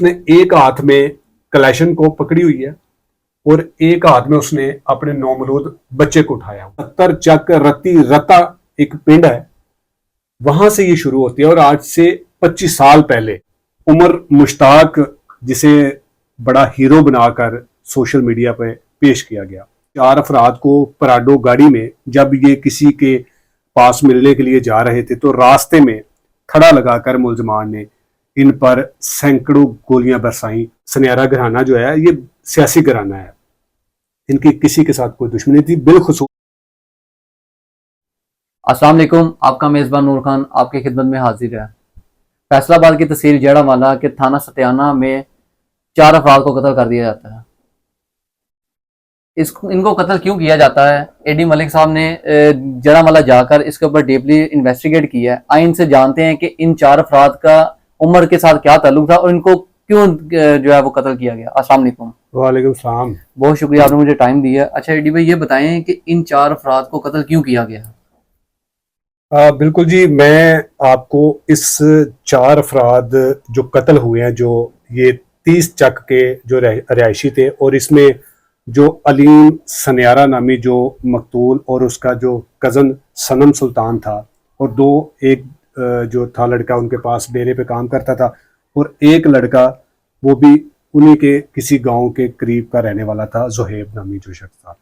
उसने एक हाथ में कलेशन को पकड़ी हुई है और एक हाथ में उसने अपने नौमलूद बच्चे को उठाया। 70 चक रत्ती रता एक पिंड है, वहां से ये शुरू होती है। और आज से 25 साल पहले उमर मुश्ताक, जिसे बड़ा हीरो बनाकर सोशल मीडिया पे पेश किया गया, 4 अफराद को पराडो गाड़ी में जब ये किसी के पास मिलने के लिए जा रहे थे तो रास्ते में खड़ा लगाकर मुलजमान ने इन पर सैकड़ों गोलियां बरसाई। सनियारा घराना जो है ये सियासी घराना है, इनकी किसी के साथ कोई दुश्मनी थी। बिलखुसूस अस्सलाम वालेकुम, आपका मेज़बान नूर खान आपकी खिदमत में हाजिर है। फैसलाबाद की तहसील जड़ावाला के थाना सत्याना में 4 अफराद को कत्ल कर दिया जाता है। इनको कत्ल क्यों किया जाता है? एडी मलिक साहब ने जड़ावाला जाकर इसके ऊपर डीपली इन्वेस्टिगेट किया है। आइन से जानते हैं कि इन 4 अफराद का उमर के साथ क्या ताल्लुक था और इनको क्यों जो है वो कत्ल किया गया। अस्सलाम वालेकुम। वालेकुम सलाम। बहुत शुक्रिया, आपने मुझे टाइम दिया। अच्छा एडी भाई, ये बताएं कि इन 4 अफराद को कत्ल क्यों किया गया? बिल्कुल जी, मैं आपको इस 4 अफराद जो कत्ल हुए हैं, जो ये 30 चक के जो रिहायशी थे, और इसमें जो अलीम सनियारा नामी जो मकतूल और उसका जो कज़न सनम सुल्तान था, और एक जो था लड़का उनके पास डेरे पे काम करता था, और एक लड़का वो भी उन्हीं के किसी गांव के करीब का रहने वाला था, ज़ुहैब नामी जो शख्स था।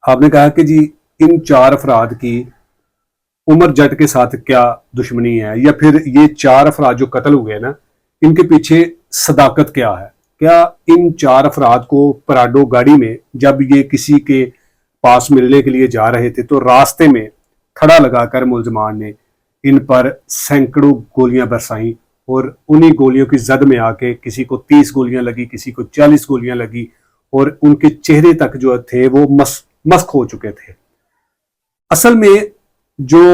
आपने कहा कि जी इन 4 अफराद की उमर जट के साथ क्या दुश्मनी है, या फिर ये 4 अफराद जो कत्ल हुए ना, इनके पीछे सदाकत क्या है? क्या इन 4 अफराद को पराडो गाड़ी में जब ये किसी के पास मिलने के लिए जा रहे थे तो रास्ते में खड़ा लगाकर मुलजमान ने इन पर सैकड़ों गोलियां बरसाई, और उन्हीं गोलियों की जद में आके किसी को 30 गोलियां लगी, किसी को 40 गोलियां लगी, और उनके चेहरे तक जो थे वो मस्क हो चुके थे। असल में जो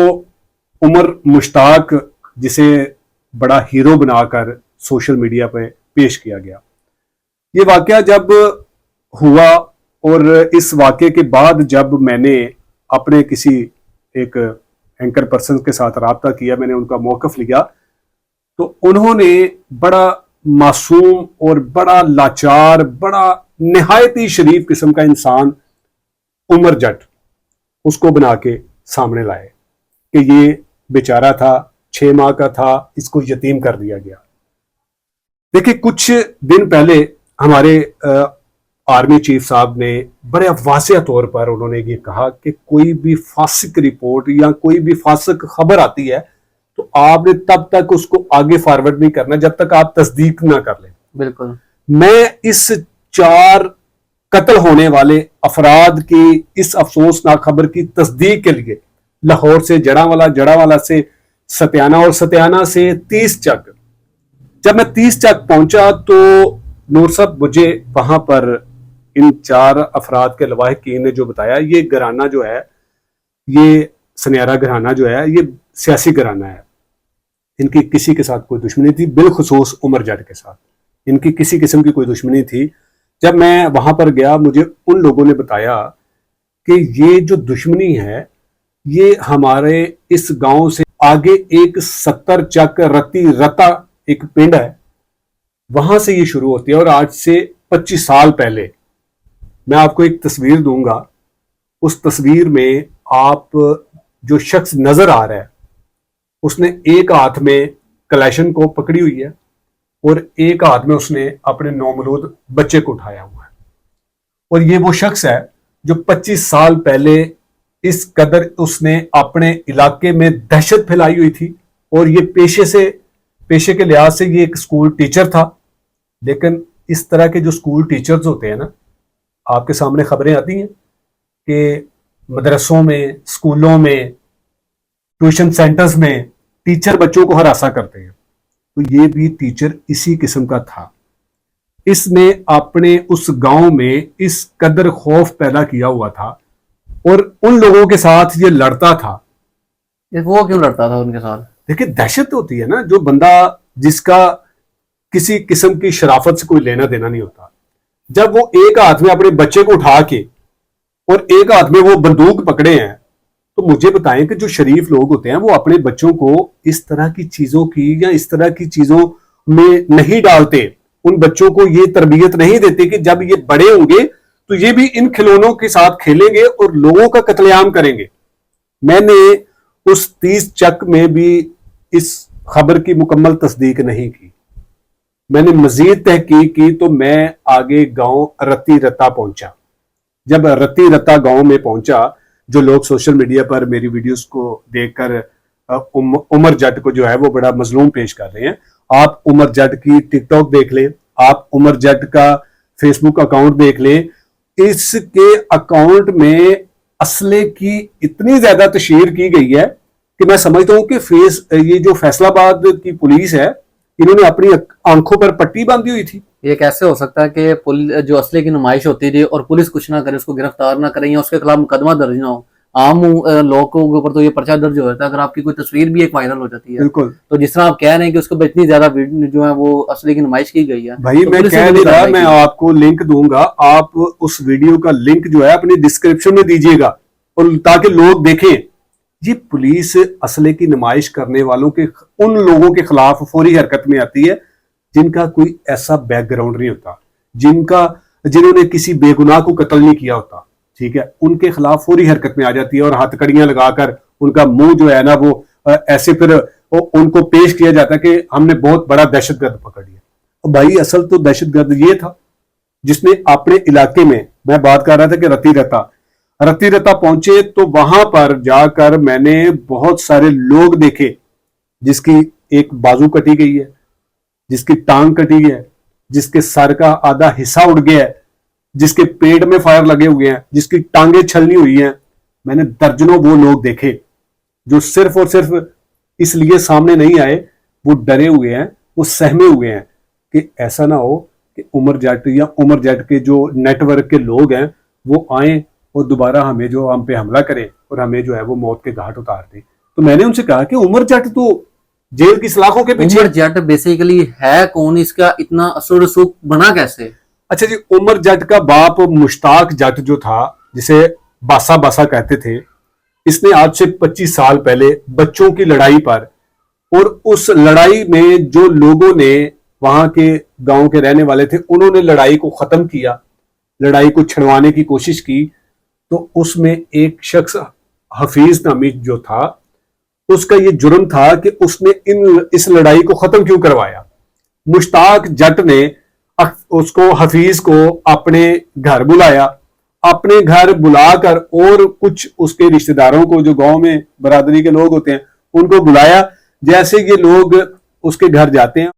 उमर मुश्ताक, जिसे बड़ा हीरो बनाकर सोशल मीडिया पे पेश किया गया, ये वाकया जब हुआ और इस वाकये के बाद जब मैंने अपने किसी एक एंकर पर्सन के साथ राब्ता किया, मैंने उनका मौक़िफ़ लिया, तो उन्होंने बड़ा मासूम और बड़ा लाचार, बड़ा निहायत ही शरीफ किस्म का इंसान उमर जट उसको बना के सामने लाए कि ये बेचारा था, 6 माह का था, इसको यतीम कर दिया गया। देखिए, कुछ दिन पहले हमारे आर्मी चीफ साहब ने बड़े वाज़ेह तौर पर उन्होंने ये कहा कि कोई भी फासिक रिपोर्ट या कोई भी फासिक खबर आती है तो आपने तब तक उसको आगे फॉरवर्ड नहीं करना जब तक आप तस्दीक ना कर लें। बिल्कुल। मैं इस 4 कत्ल होने वाले अफराद की इस अफसोसनाक खबर की तस्दीक के लिए लाहौर से जड़ावाला, जड़ावाला से सत्याना और सत्याना से 30 चक, जब मैं 30 चक पहुंचा तो नूर साहब मुझे वहां पर इन 4 अफराद के लवाहिकीन ने जो बताया, ये घराना जो है, ये सनियारा घराना जो है, ये सियासी घराना है, इनकी किसी के साथ कोई दुश्मनी थी। बिलखुसूस उमर जट के साथ इनकी किसी किस्म की कोई दुश्मनी थी। जब मैं वहां पर गया, मुझे उन लोगों ने बताया कि ये जो दुश्मनी है ये हमारे इस गांव से आगे एक 70 चक रत्ती रता एक पिंड है, वहां से ये शुरू होती है। और आज से 25 साल पहले मैं आपको एक तस्वीर दूंगा, उस तस्वीर में आप जो शख्स नजर आ रहा है उसने एक हाथ में कलेशन को पकड़ी हुई है और एक हाथ में उसने अपने नौमलूद बच्चे को उठाया हुआ है। और ये वो शख्स है जो 25 साल पहले इस कदर उसने अपने इलाके में दहशत फैलाई हुई थी। और ये पेशे के लिहाज से ये एक स्कूल टीचर था, लेकिन इस तरह के जो स्कूल टीचर्स होते हैं ना, आपके सामने खबरें आती हैं कि मदरसों में, स्कूलों में, ट्यूशन सेंटर्स में टीचर बच्चों को हरासा करते हैं, तो ये भी टीचर इसी किस्म का था। इसने अपने उस गांव में इस कदर खौफ पैदा किया हुआ था और उन लोगों के साथ ये लड़ता था। वो क्यों लड़ता था उनके साथ? देखिए, दहशत होती है ना, जो बंदा जिसका किसी किस्म की शराफत से कोई लेना देना नहीं होता, जब वो एक हाथ में अपने बच्चे को उठा के और एक हाथ में वो बंदूक पकड़े हैं, तो मुझे बताएं कि जो शरीफ लोग होते हैं वो अपने बच्चों को इस तरह की चीजों की या इस तरह की चीजों میں نہیں ڈالتے, ان بچوں کو یہ تربیت نہیں دیتے کہ جب یہ بڑے ہوں گے تو یہ بھی ان کھلونوں کے ساتھ کھیلیں گے اور لوگوں کا قتل عام کریں گے. میں نے اس 30 چک میں بھی اس خبر کی مکمل تصدیق نہیں کی. میں نے مزید تحقیق کی تو میں آگے گاؤں رتی رتا پہنچا. جب رتی رتا گاؤں میں پہنچا, جو لوگ سوشل میڈیا پر میری ویڈیوز کو دیکھ کر عمر جٹ کو جو ہے وہ بڑا مظلوم پیش کر رہے ہیں, آپ عمر جٹ کی ٹک ٹاک دیکھ لیں, آپ عمر جٹ کا فیس بک اکاؤنٹ دیکھ لیں. اس کے اکاؤنٹ میں اسلحے کی اتنی زیادہ تشہیر کی گئی ہے کہ میں سمجھتا ہوں کہ یہ جو فیصل آباد کی پولیس ہے, انہوں نے اپنی آنکھوں پر پٹی باندھی ہوئی تھی. یہ کیسے ہو سکتا ہے کہ جو اسلحے کی نمائش ہوتی تھی اور پولیس کچھ نہ کرے, اس کو گرفتار نہ کرے یا اس کے خلاف مقدمہ درج نہ ہو؟ عام لوگوں کے اوپر تو یہ پرچہ درج ہو جاتا ہے اگر آپ کی کوئی تصویر بھی ایک وائرل ہو جاتی ہے. بالکل. تو جس طرح آپ کہہ رہے ہیں کہ اس کو اتنی زیادہ جو ہے وہ اسلحے کی نمائش کی گئی ہے, بھائی میں کہہ نہیں رہا, میں آپ کو لنک دوں گا, آپ اس ویڈیو کا لنک جو ہے اپنی ڈسکرپشن میں دیجئے گا اور تاکہ لوگ دیکھیں. یہ پولیس اسلحے کی نمائش کرنے والوں کے, ان لوگوں کے خلاف فوری حرکت میں آتی ہے جن کا کوئی ایسا بیک گراؤنڈ نہیں ہوتا, جنہوں نے کسی بے گناہ کو قتل نہیں کیا ہوتا, ٹھیک ہے, ان کے خلاف فوری حرکت میں آ جاتی ہے اور ہاتھ کڑیاں لگا کر ان کا منہ جو ہے نا وہ ایسے پھر ان کو پیش کیا جاتا ہے کہ ہم نے بہت بڑا دہشت گرد پکڑ لیا. بھائی اصل تو دہشت گرد یہ تھا جس نے اپنے علاقے میں بات کر رہا تھا کہ رتی رتا پہنچے تو وہاں پر جا کر میں نے بہت سارے لوگ دیکھے جس کی ایک بازو کٹی گئی ہے, جس کی ٹانگ کٹی ہے, جس کے سر کا آدھا حصہ اڑ گیا ہے, جس کے پیٹ میں فائر لگے ہوئے ہیں, جس کی ٹانگیں چھلنی ہوئی ہیں. میں نے درجنوں وہ لوگ دیکھے جو صرف اور صرف اس لیے سامنے نہیں آئے, وہ ڈرے ہوئے ہیں, وہ سہمے ہوئے ہیں کہ ایسا نہ ہو کہ عمر جٹ یا عمر جٹ کے جو نیٹ ورک کے لوگ ہیں وہ آئیں اور دوبارہ ہم پہ حملہ کریں اور ہمیں جو ہے وہ موت کے گھاٹ اتار دیں. تو میں نے ان سے کہا کہ عمر جٹ تو جیل کی سلاخوں کے پیچھے. عمر جٹ بیسیکلی ہے کون, اس کا اتنا اثر و رسوخ بنا کیسے؟ اچھا جی, عمر جٹ کا باپ مشتاق جٹ جو تھا, جسے باسا باسا کہتے تھے, اس نے آج سے 25 سال پہلے بچوں کی لڑائی پر, اور اس لڑائی میں جو لوگوں نے وہاں کے گاؤں کے رہنے والے تھے انہوں نے لڑائی کو ختم کیا, لڑائی کو چھڑوانے کی کوشش کی, تو اس میں ایک شخص حفیظ نامی جو تھا, اس کا یہ جرم تھا کہ اس نے اس لڑائی کو ختم کیوں کروایا. مشتاق جٹ نے اس کو, حفیظ کو اپنے گھر بلایا, اپنے گھر بلا کر اور کچھ اس کے رشتہ داروں کو جو گاؤں میں برادری کے لوگ ہوتے ہیں ان کو بلایا. جیسے یہ لوگ اس کے گھر جاتے ہیں